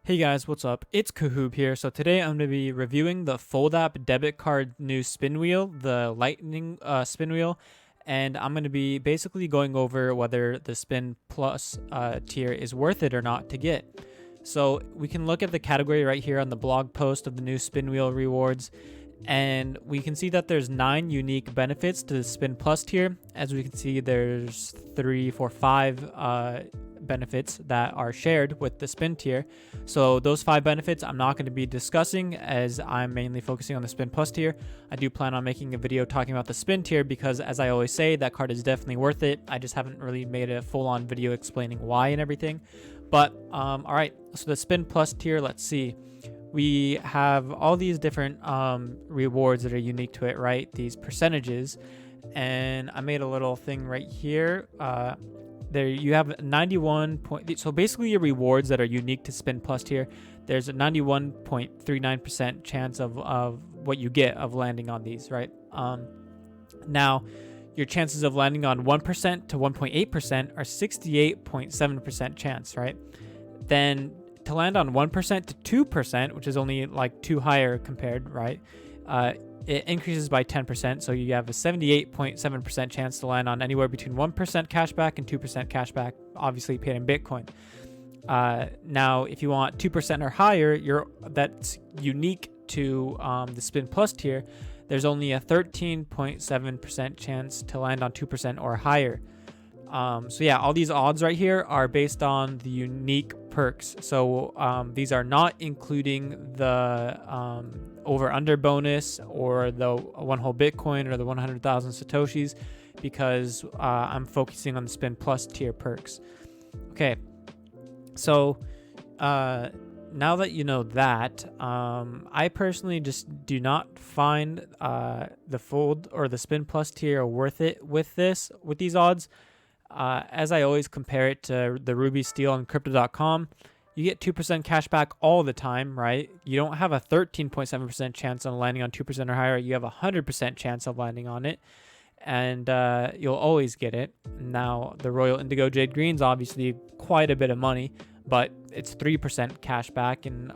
Hey guys, what's up? It's Kahoob here. So today I'm going to be reviewing the Foldapp debit card new spin wheel, the lightning spin wheel, and I'm going to be basically going over whether the spin plus tier is worth it or not to get. So we can look at the category right here on the blog post of the new spin wheel rewards, and we can see that there's 9 unique benefits to the spin plus tier. As we can see, there's 3, 4, 5 benefits that are shared with the spin tier. So those 5 benefits I'm not going to be discussing, as I'm mainly focusing on the spin plus tier. I do plan on making a video talking about the spin tier because, as I always say, that card is definitely worth it. I just haven't really made a full-on video explaining why and everything. But all right, so the spin plus tier, let's see. We have all these different rewards that are unique to it, right? These percentages, and I made a little thing right here. There you have 91 point. So basically, your rewards that are unique to spin plus tier, there's a 91.39% chance of what you get of landing on these, right? Now, your chances of landing on 1% to 1.8% are 68.7% chance, right? Then to land on 1% to 2%, which is only like 2 higher compared, right? It increases by 10%, so you have a 78.7% chance to land on anywhere between 1% cashback and 2% cashback, obviously paid in Bitcoin. Now, if you want 2% or higher, that's unique to the Spin Plus tier. There's only a 13.7% chance to land on 2% or higher. So yeah, all these odds right here are based on the unique perks. So these are not including the over under bonus or the 1 whole Bitcoin or the 100,000 Satoshis, because I'm focusing on the Spin Plus tier perks. Okay, so now that you know that, I personally just do not find the Fold or the Spin Plus tier worth it with these odds. As I always compare it to the Ruby Steel on Crypto.com, you get 2% cash back all the time, right? You don't have a 13.7% chance on landing on 2% or higher. You have a 100% chance of landing on it, and you'll always get it. Now, the Royal Indigo Jade Green's obviously quite a bit of money, but it's 3% cash back, and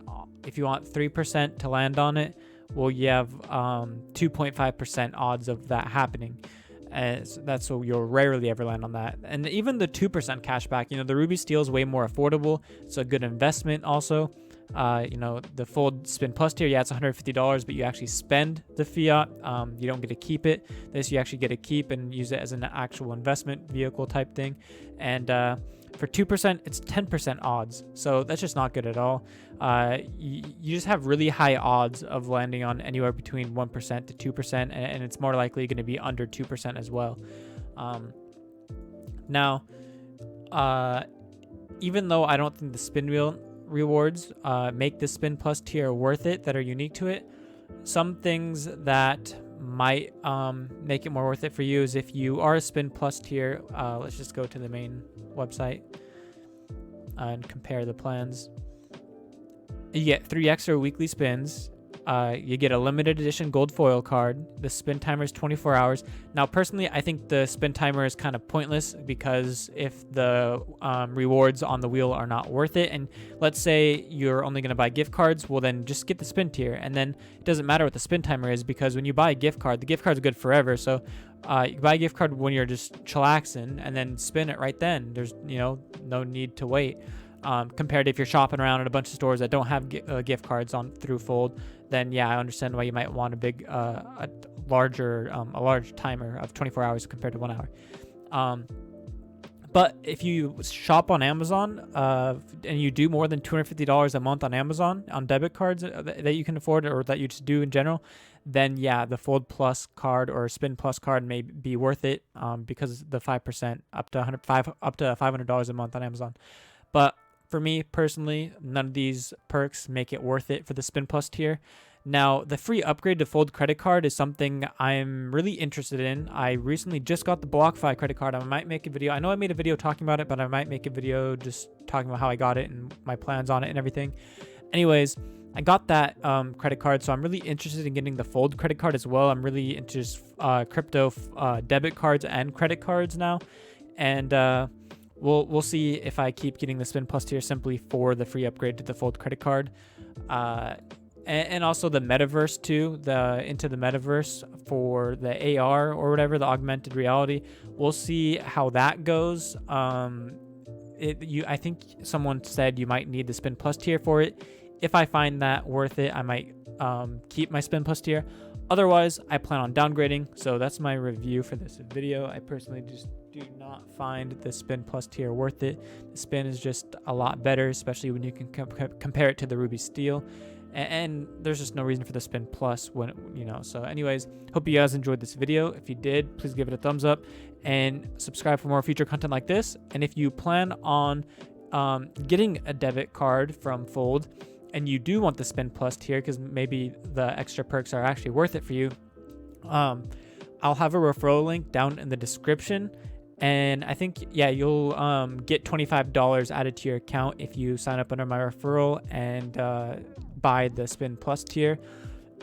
if you want 3% to land on it, well, you have 2.5% odds of that happening. So you'll rarely ever land on that. And even the 2% cashback, the Ruby Steel is way more affordable. It's a good investment also. The Fold Spin Plus tier, yeah, it's $150, but you actually spend the fiat. You don't get to keep it. This you actually get to keep and use it as an actual investment vehicle type thing. And for 2%, it's 10% odds. So that's just not good at all. You just have really high odds of landing on anywhere between 1% to 2%, and it's more likely going to be under 2% as well. Now, even though I don't think the spin wheel rewards make the Spin Plus tier worth it that are unique to it, some things that might make it more worth it for you is if you are a Spin Plus tier. Let's just go to the main website and compare the plans. You get 3 extra weekly spins. You get a limited edition gold foil card. The spin timer is 24 hours. Now, personally, I think the spin timer is kind of pointless, because if the rewards on the wheel are not worth it, and let's say you're only going to buy gift cards, well, then just get the spin tier. And then it doesn't matter what the spin timer is, because when you buy a gift card, the gift card's good forever. So you buy a gift card when you're just chillaxing and then spin it right then. There's, no need to wait. Compared to if you're shopping around at a bunch of stores that don't have gift cards on through Fold, then yeah, I understand why you might want a large timer of 24 hours compared to 1 hour. But if you shop on Amazon and you do more than $250 a month on Amazon on debit cards that you can afford, or that you just do in general, then yeah, the Fold Plus card or Spin Plus card may be worth it, because the 5% up to $500 a month on Amazon. But for me personally, none of these perks make it worth it for the Spin Plus tier. Now, the free upgrade to Fold credit card is something I'm really interested in. I recently just got the BlockFi credit card. I might make a video. I know I made a video talking about it, but I might make a video just talking about how I got it and my plans on it and everything. Anyways, I got that credit card, so I'm really interested in getting the Fold credit card as well. I'm really into crypto debit cards and credit cards now. And we'll see if I keep getting the Spin Plus tier simply for the free upgrade to the Fold credit card. And also the metaverse too, the into the metaverse for the AR or whatever, the augmented reality. We'll see how that goes. I think someone said you might need the Spin Plus tier for it. If I find that worth it, I might keep my Spin Plus tier. Otherwise, I plan on downgrading. So that's my review for this video. I personally just do not find the Spin Plus tier worth it. The Spin is just a lot better, especially when you can compare it to the Ruby Steel. And there's just no reason for the Spin Plus when, so anyways, hope you guys enjoyed this video. If you did, please give it a thumbs up and subscribe for more future content like this. And if you plan on getting a debit card from Fold and you do want the Spin Plus tier because maybe the extra perks are actually worth it for you, I'll have a referral link down in the description. And I think, you'll get $25 added to your account if you sign up under my referral and buy the Spin Plus tier.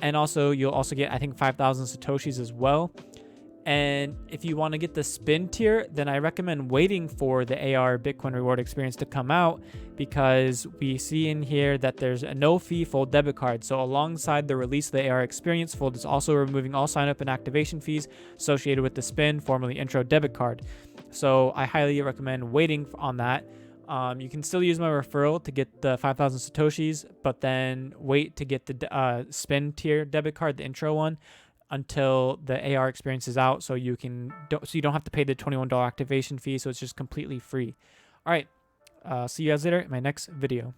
And also, you'll also get, I think, 5,000 Satoshis as well. And if you want to get the Spin tier, then I recommend waiting for the AR Bitcoin reward experience to come out, because we see in here that there's a no-fee Fold debit card. So alongside the release of the AR experience, Fold is also removing all sign-up and activation fees associated with the Spin, formerly Intro debit card. So I highly recommend waiting on that. You can still use my referral to get the 5,000 Satoshis, but then wait to get the Spin tier debit card, the Intro one, until the AR experience is out, so you don't have to pay the $21 activation fee. So it's just completely free. All right, see you guys later in my next video.